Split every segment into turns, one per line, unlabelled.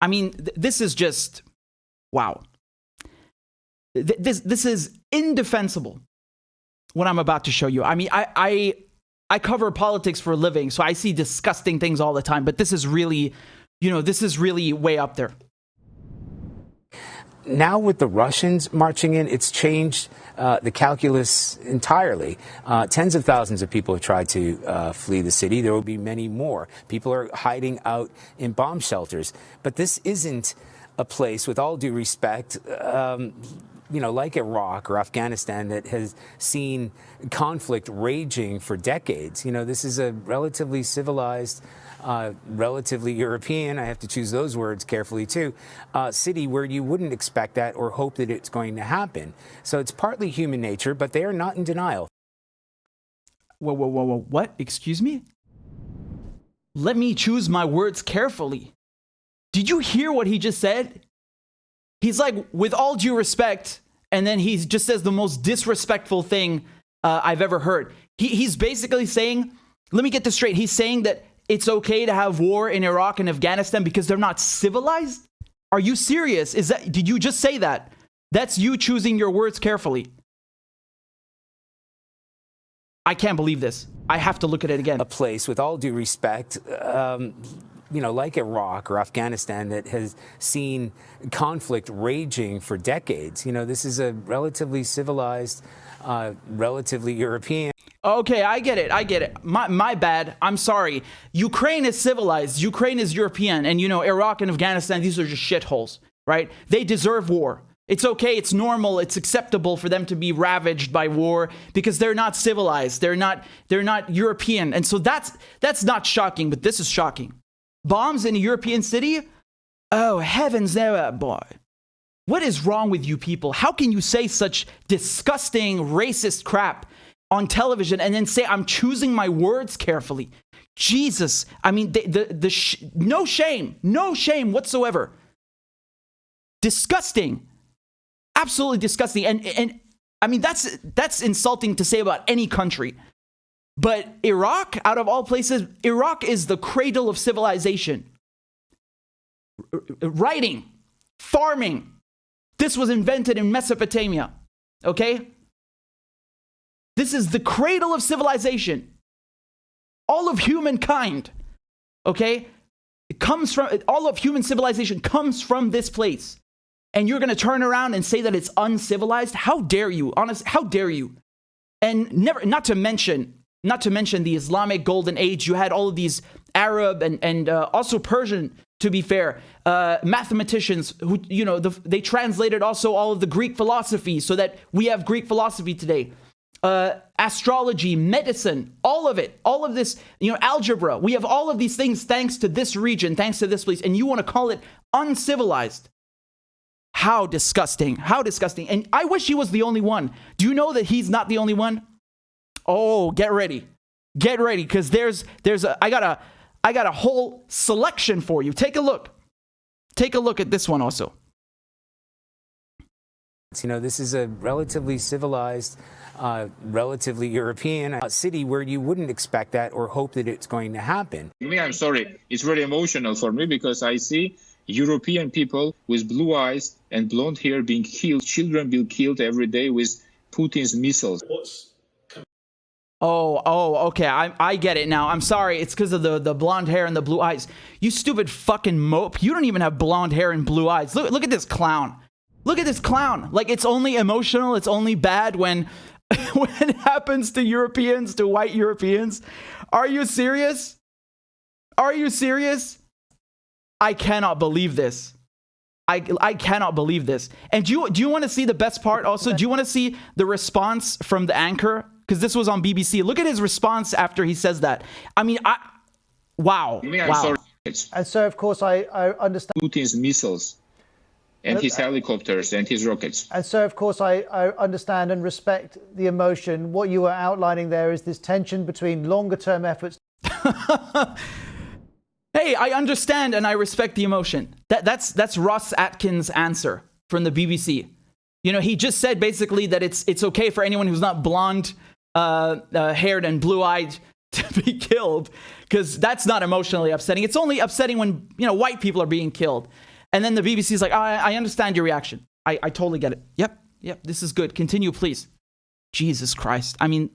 I mean, this is just, wow. This is indefensible, what I'm about to show you. I mean, I cover politics for a living, so I see disgusting things all the time, but this is really, this is really way up there.
Now with the Russians marching in, it's changed the calculus entirely. Tens of thousands of people have tried to flee the city. There will be many more. People are hiding out in bomb shelters. But this isn't a place, with all due respect, like Iraq or Afghanistan, that has seen conflict raging for decades. This is a relatively civilized, relatively European, I have to choose those words carefully too, city where you wouldn't expect that or hope that it's going to happen. So it's partly human nature, but they are not in denial.
Whoa, what? Excuse me? Let me choose my words carefully. Did you hear what he just said? He's like, with all due respect, and then he just says the most disrespectful thing I've ever heard. He's basically saying, let me get this straight. He's saying that it's okay to have war in Iraq and Afghanistan because they're not civilized? Are you serious? Did you just say that? That's you choosing your words carefully. I can't believe this. I have to look at it again.
A place, with all due respect, like Iraq or Afghanistan, that has seen conflict raging for decades. This is a relatively civilized, relatively European.
Okay, I get it. My bad. I'm sorry. Ukraine is civilized. Ukraine is European. And, Iraq and Afghanistan, these are just shitholes, right? They deserve war. It's okay. It's normal. It's acceptable for them to be ravaged by war because they're not civilized. They're not European. And so that's not shocking, but this is shocking. Bombs in a European city? Oh, heavens, boy. What is wrong with you people? How can you say such disgusting, racist crap on television and then say, I'm choosing my words carefully? Jesus. I mean, no shame whatsoever. Disgusting. Absolutely disgusting. And I mean, that's insulting to say about any country. But Iraq, out of all places, Iraq is the cradle of civilization. Writing, farming. This was invented in Mesopotamia. Okay? This is the cradle of civilization. All of humankind, okay, all of human civilization comes from this place. And you're going to turn around and say that it's uncivilized? How dare you? Honest, how dare you? And not to mention the Islamic Golden Age. You had all of these Arab and also Persian, to be fair, mathematicians who, they translated also all of the Greek philosophy so that we have Greek philosophy today. Astrology, medicine, all of this, algebra. We have all of these things thanks to this region, thanks to this place, and you want to call it uncivilized. How disgusting. How disgusting. And I wish he was the only one. Do you know that he's not the only one? Oh, get ready. Get ready, because I got a whole selection for you. Take a look. Take a look at this one also.
This is a relatively civilized, relatively European city where you wouldn't expect that or hope that it's going to happen.
I'm sorry. It's very emotional for me because I see European people with blue eyes and blonde hair being killed, children being killed every day with Putin's missiles.
Oh, okay. I get it now. I'm sorry. It's because of the blonde hair and the blue eyes. You stupid fucking mope. You don't even have blonde hair and blue eyes. Look at this clown. Look at this clown. Like, it's only emotional. It's only bad when it happens to Europeans, to white Europeans. Are you serious? Are you serious? I cannot believe this. I cannot believe this. And do you want to see the best part also? Do you want to see the response from the anchor? Because this was on BBC. Look at his response after he says that. I mean, wow.
I'm sorry.
And so, of course, I understand
Putin's missiles and his helicopters and his rockets.
And so, of course, I understand and respect the emotion. What you are outlining there is this tension between longer-term efforts.
Hey, I understand and I respect the emotion. That's Ross Atkins' answer from the BBC. He just said basically that it's okay for anyone who's not blonde, haired and blue-eyed to be killed, because that's not emotionally upsetting. It's only upsetting when white people are being killed. And then the BBC is like, I understand your reaction. I totally get it. Yep, this is good. Continue, please. Jesus Christ. I mean,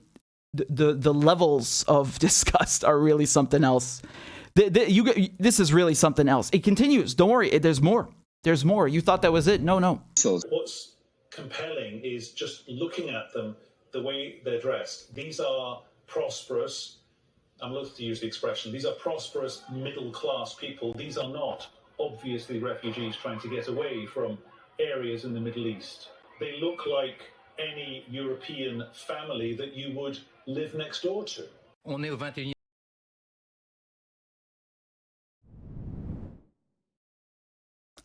the levels of disgust are really something else. This is really something else. It continues. Don't worry. There's more. There's more. You thought that was it? No.
What's compelling is just looking at them, the way they're dressed. These are prosperous, I'm loath to use the expression, these are prosperous middle-class people. These are not obviously refugees trying to get away from areas in the Middle East. They look like any European family that you would live next door to.
On est au 21e.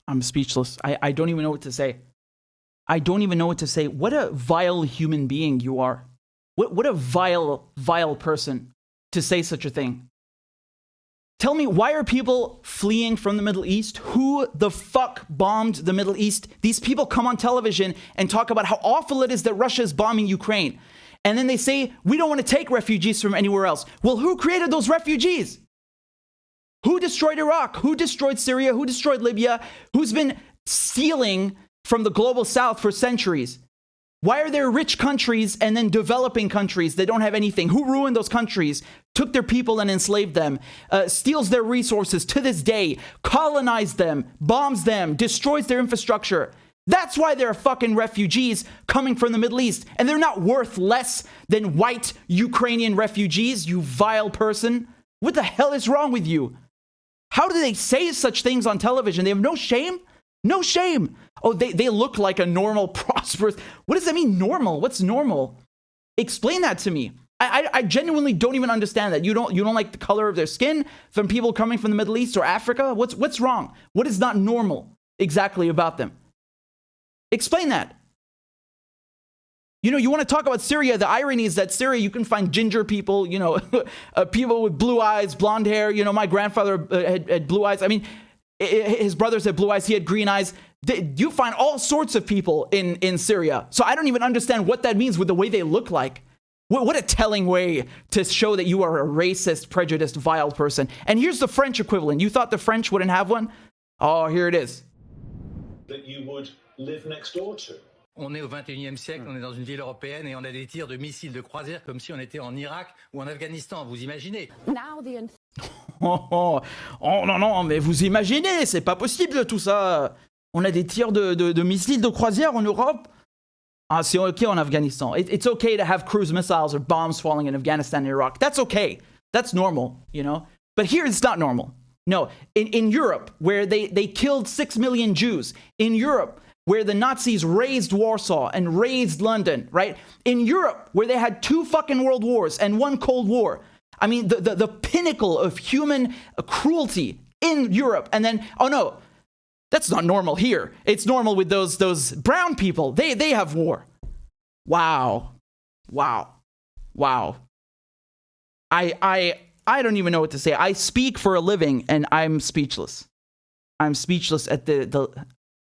I'm speechless. I don't even know what to say. I don't even know what to say. What a vile human being you are. What a vile person to say such a thing. Tell me, why are people fleeing from the Middle East? Who the fuck bombed the Middle East? These people come on television and talk about how awful it is that Russia is bombing Ukraine. And then they say, we don't want to take refugees from anywhere else. Well, who created those refugees? Who destroyed Iraq? Who destroyed Syria? Who destroyed Libya? Who's been stealing from the global south for centuries? Why are there rich countries and then developing countries that don't have anything? Who ruined those countries, took their people and enslaved them, steals their resources to this day, colonized them, bombs them, destroys their infrastructure? That's why there are fucking refugees coming from the Middle East. And they're not worth less than white Ukrainian refugees, you vile person. What the hell is wrong with you? How do they say such things on television? They have no shame? No shame. Oh, they look like a normal, prosperous. What does that mean, normal? What's normal? Explain that to me. I genuinely don't even understand that. You don't like the color of their skin from people coming from the Middle East or Africa? What's wrong? What is not normal exactly about them? Explain that. You want to talk about Syria. The irony is that Syria, you can find ginger people, people with blue eyes, blonde hair. My grandfather had blue eyes. I mean, his brothers had blue eyes. He had green eyes. You find all sorts of people in Syria. So I don't even understand what that means with the way they look like. What a telling way to show that you are a racist, prejudiced, vile person. And here's the French equivalent. You thought the French wouldn't have one? Oh, here it is.
That you would live next door to.
On est au 21e siècle, on est dans une ville européenne et on a des tirs de missiles de croisière comme si on était en Irak ou en Afghanistan, vous imaginez?
Oh non, mais vous imaginez, c'est pas possible tout ça. On a des tirs de missiles de croisière en Europe. Ah, c'est okay en Afghanistan. It's okay to have cruise missiles or bombs falling in Afghanistan and Iraq. That's okay. That's normal, But here it's not normal. No, in Europe, where they killed 6 million Jews, in Europe, where the Nazis razed Warsaw and razed London, right? In Europe, where they had 2 fucking world wars and 1 Cold War. I mean, the pinnacle of human cruelty in Europe. And then, oh no, that's not normal here. It's normal with those brown people. They have war. Wow. I don't even know what to say. I speak for a living and I'm speechless. I'm speechless at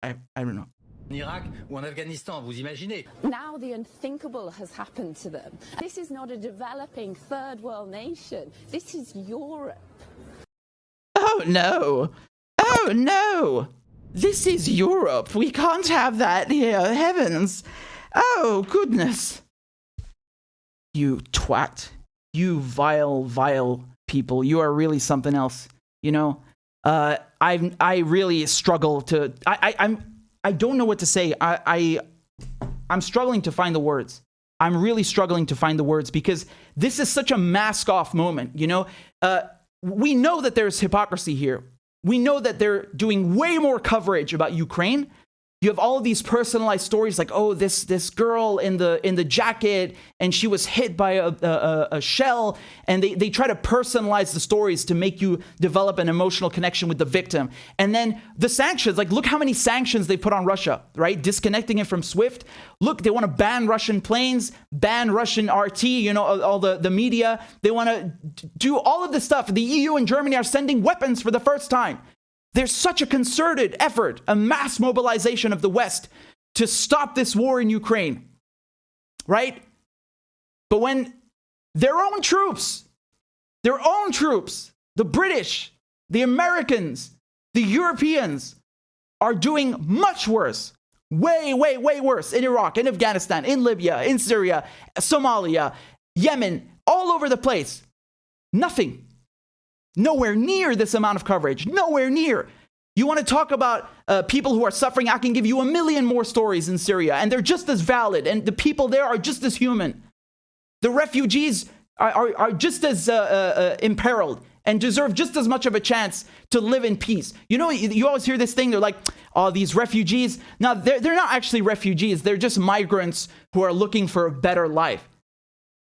I don't know.
En Irak ou en Afghanistan, vous imaginez?
Now the unthinkable has happened to them. This is not a developing third world nation. This is Europe.
Oh no. This is Europe. We can't have that here. Heavens. Oh, goodness. You twat. You vile people. You are really something else. I really struggle to... I don't know what to say. I'm struggling to find the words. I'm really struggling to find the words because this is such a mask-off moment, We know that there's hypocrisy here. We know that they're doing way more coverage about Ukraine. You have all of these personalized stories like, oh, this girl in the jacket and she was hit by a shell, and they try to personalize the stories to make you develop an emotional connection with the victim. And then the sanctions, like look how many sanctions they put on Russia, right? Disconnecting it from SWIFT. Look, they want to ban Russian planes, ban Russian RT, all the media. They want to do all of this stuff. The EU and Germany are sending weapons for the first time. There's such a concerted effort, a mass mobilization of the West to stop this war in Ukraine, right? But when their own troops, the British, the Americans, the Europeans, are doing much worse. Way, way, way worse in Iraq, in Afghanistan, in Libya, in Syria, Somalia, Yemen, all over the place. Nothing. Nowhere near this amount of coverage. Nowhere near. You want to talk about people who are suffering? I can give you a million more stories in Syria, and they're just as valid, and the people there are just as human. The refugees are just as imperiled and deserve just as much of a chance to live in peace. You know, you always hear this thing, they're like, oh, these refugees. Now, they're not actually refugees. They're just migrants who are looking for a better life.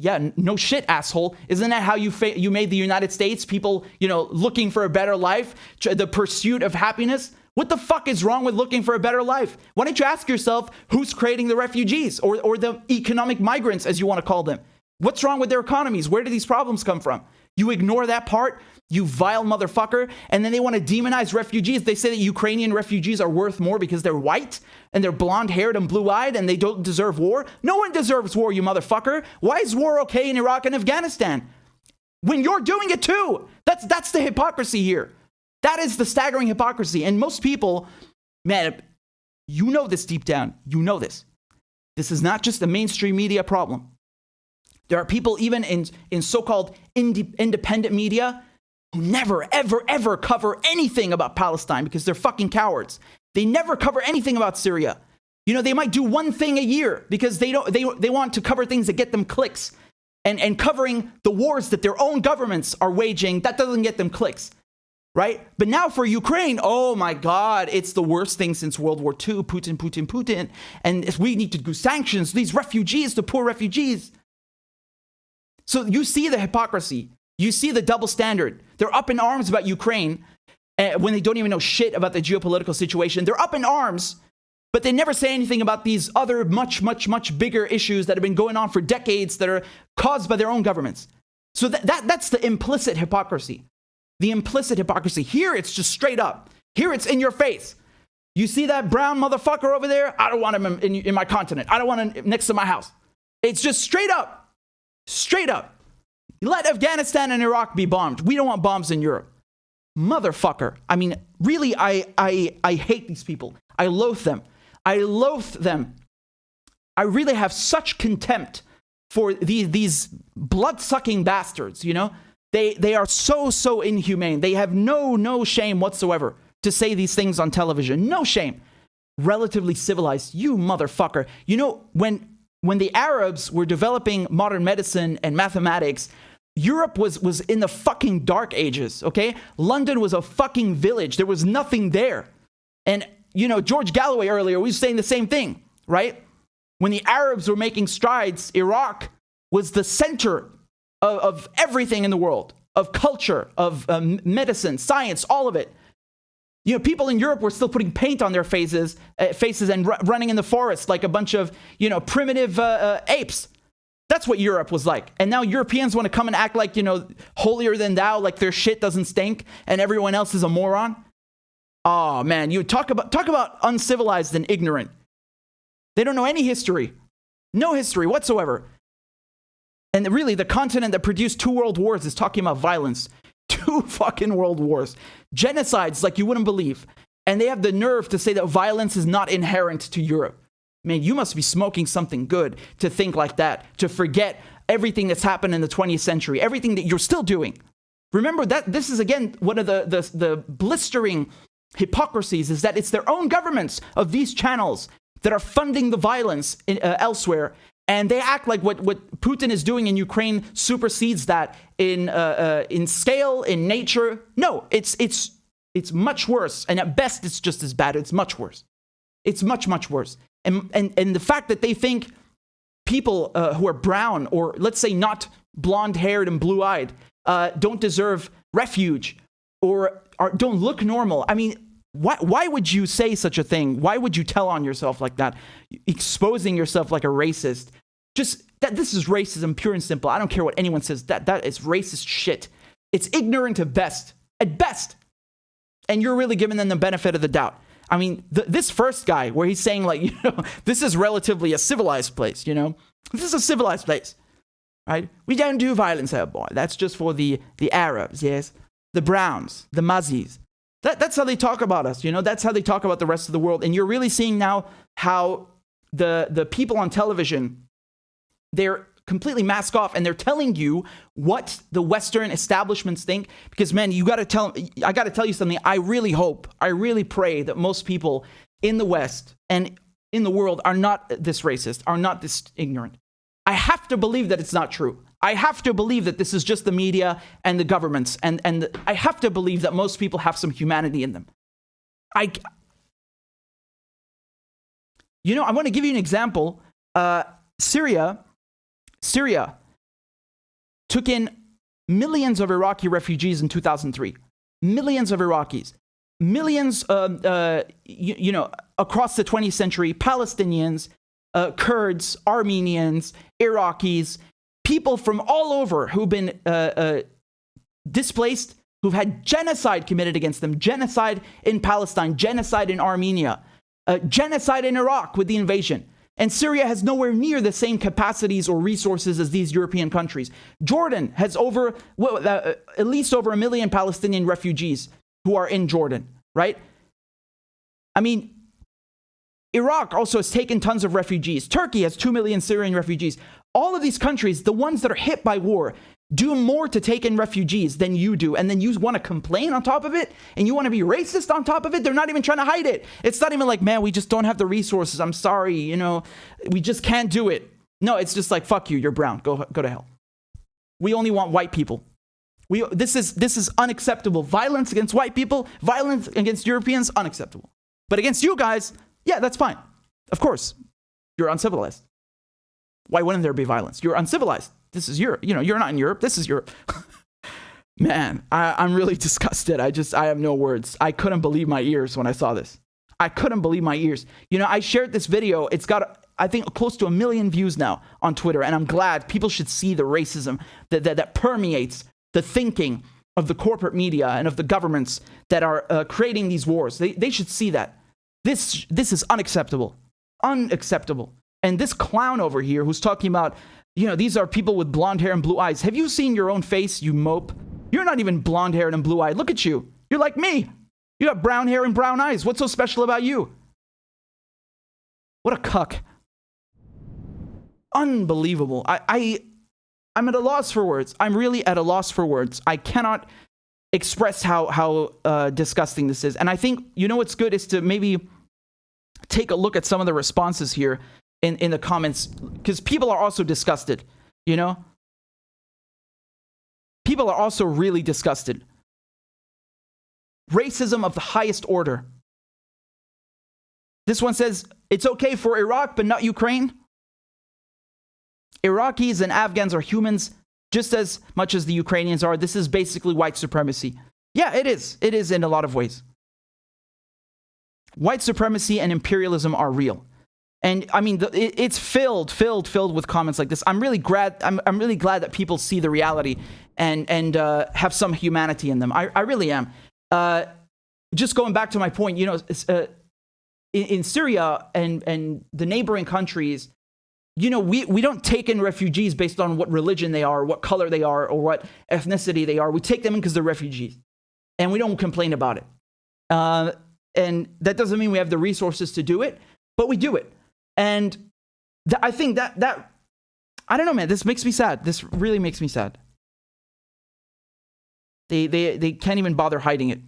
Yeah, no shit, asshole. Isn't that how you made the United States? People, looking for a better life, the pursuit of happiness. What the fuck is wrong with looking for a better life? Why don't you ask yourself who's creating the refugees or the economic migrants, as you want to call them? What's wrong with their economies? Where do these problems come from? You ignore that part, you vile motherfucker, and then they want to demonize refugees. They say that Ukrainian refugees are worth more because they're white and they're blonde-haired and blue-eyed and they don't deserve war. No one deserves war, you motherfucker. Why is war okay in Iraq and Afghanistan? When you're doing it too. That's the hypocrisy here. That is the staggering hypocrisy. And most people, man, you know this deep down. You know this. This is not just a mainstream media problem. There are people even in so-called independent media who never, ever, ever cover anything about Palestine because they're fucking cowards. They never cover anything about Syria. They might do one thing a year because they want to cover things that get them clicks. And covering the wars that their own governments are waging, that doesn't get them clicks. Right? But now for Ukraine, oh my God, it's the worst thing since World War II. Putin. And we need to do sanctions. These refugees, the poor refugees. So you see the hypocrisy. You see the double standard. They're up in arms about Ukraine when they don't even know shit about the geopolitical situation. They're up in arms, but they never say anything about these other much, much, much bigger issues that have been going on for decades that are caused by their own governments. So that's the implicit hypocrisy. The implicit hypocrisy. Here, it's just straight up. Here, it's in your face. You see that brown motherfucker over there? I don't want him in my continent. I don't want him next to my house. It's just straight up. Straight up. Let Afghanistan and Iraq be bombed. We don't want bombs in Europe. Motherfucker. I mean, really, I hate these people. I loathe them. I loathe them. I really have such contempt for these blood-sucking bastards, They are so inhumane. They have no shame whatsoever to say these things on television. No shame. Relatively civilized. You motherfucker. When the Arabs were developing modern medicine and mathematics, Europe was in the fucking dark ages, okay? London was a fucking village. There was nothing there. And, George Galloway earlier was saying the same thing, right? When the Arabs were making strides, Iraq was the center of everything in the world, of culture, of medicine, science, all of it. People in Europe were still putting paint on their faces and running in the forest like a bunch of, primitive apes. That's what Europe was like. And now Europeans want to come and act like, holier than thou, like their shit doesn't stink and everyone else is a moron. Oh, man, you talk about uncivilized and ignorant. They don't know any history. No history whatsoever. And really, the continent that produced 2 world wars is talking about violence. 2 fucking world wars. Genocides like you wouldn't believe. And they have the nerve to say that violence is not inherent to Europe. Man, you must be smoking something good to think like that, to forget everything that's happened in the 20th century, everything that you're still doing. Remember that this is, again, one of the blistering hypocrisies is that it's their own governments of these channels that are funding the violence elsewhere. And they act like what Putin is doing in Ukraine supersedes that in scale, in nature. No, it's much worse. And at best, it's just as bad. It's much worse. It's much, much worse. And the fact that they think people who are brown or, let's say, not blonde-haired and blue-eyed don't deserve refuge or don't look normal. I mean, why would you say such a thing? Why would you tell on yourself like that? Exposing yourself like a racist. Just that this is racism, pure and simple. I don't care what anyone says. That is racist shit. It's ignorant at best. At best. And you're really giving them the benefit of the doubt. I mean, this first guy where he's saying like, this is relatively a civilized place, This is a civilized place, right? We don't do violence here, boy. That's just for the Arabs, yes? The Browns, the Muzzies. That's how they talk about us, you know? That's how they talk about the rest of the world. And you're really seeing now how the people on television, they're completely mask off and they're telling you what the Western establishments think. Because, man, I got to tell you something. I really pray that most people in the West and in the world are not this racist, are not this ignorant. I have to believe that it's not true. I have to believe that this is just the media and the governments. And I have to believe that most people have some humanity in them. I want to give you an example. Syria took in millions of Iraqi refugees in 2003. Millions of Iraqis. Millions, across the 20th century, Palestinians, Kurds, Armenians, Iraqis, people from all over who've been displaced, who've had genocide committed against them, genocide in Palestine, genocide in Armenia, genocide in Iraq with the invasion. And Syria has nowhere near the same capacities or resources as these European countries. Jordan has at least over 1 million Palestinian refugees who are in Jordan, right? I mean, Iraq also has taken tons of refugees. Turkey has 2 million Syrian refugees. All of these countries, the ones that are hit by war, do more to take in refugees than you do. And then you want to complain on top of it? And you want to be racist on top of it? They're not even trying to hide it. It's not even like, man, we just don't have the resources. I'm sorry, we just can't do it. No, it's just like, fuck you, you're brown. Go to hell. We only want white people. This is unacceptable. Violence against white people, violence against Europeans, unacceptable. But against you guys, yeah, that's fine. Of course, you're uncivilized. Why wouldn't there be violence? You're uncivilized. This is Europe. You're not in Europe. This is Europe. Man, I'm really disgusted. I have no words. I couldn't believe my ears when I saw this. I couldn't believe my ears. I shared this video. It's got, I think, close to 1 million views now on Twitter. And I'm glad people should see the racism that permeates the thinking of the corporate media and of the governments that are creating these wars. They should see that. This is unacceptable. Unacceptable. And this clown over here who's talking about, these are people with blonde hair and blue eyes. Have you seen your own face, you mope? You're not even blonde haired and blue eyed. Look at you. You're like me. You have brown hair and brown eyes. What's so special about you? What a cuck. Unbelievable. I'm at a loss for words. I'm really at a loss for words. I cannot express how disgusting this is. And I think, what's good is to maybe take a look at some of the responses here in the comments, because people are also disgusted, People are also really disgusted. Racism of the highest order. This one says, it's okay for Iraq, but not Ukraine. Iraqis and Afghans are humans just as much as the Ukrainians are. This is basically white supremacy. Yeah, it is. It is in a lot of ways. White supremacy and imperialism are real. And I mean, it's filled with comments like this. I'm really glad that people see the reality and have some humanity in them. I really am. Just going back to my point, in Syria and the neighboring countries, we don't take in refugees based on what religion they are, or what color they are, or what ethnicity they are. We take them in because they're refugees, and we don't complain about it. And that doesn't mean we have the resources to do it, but we do it. And I think that I don't know, man. This makes me sad. This really makes me sad. They can't even bother hiding it.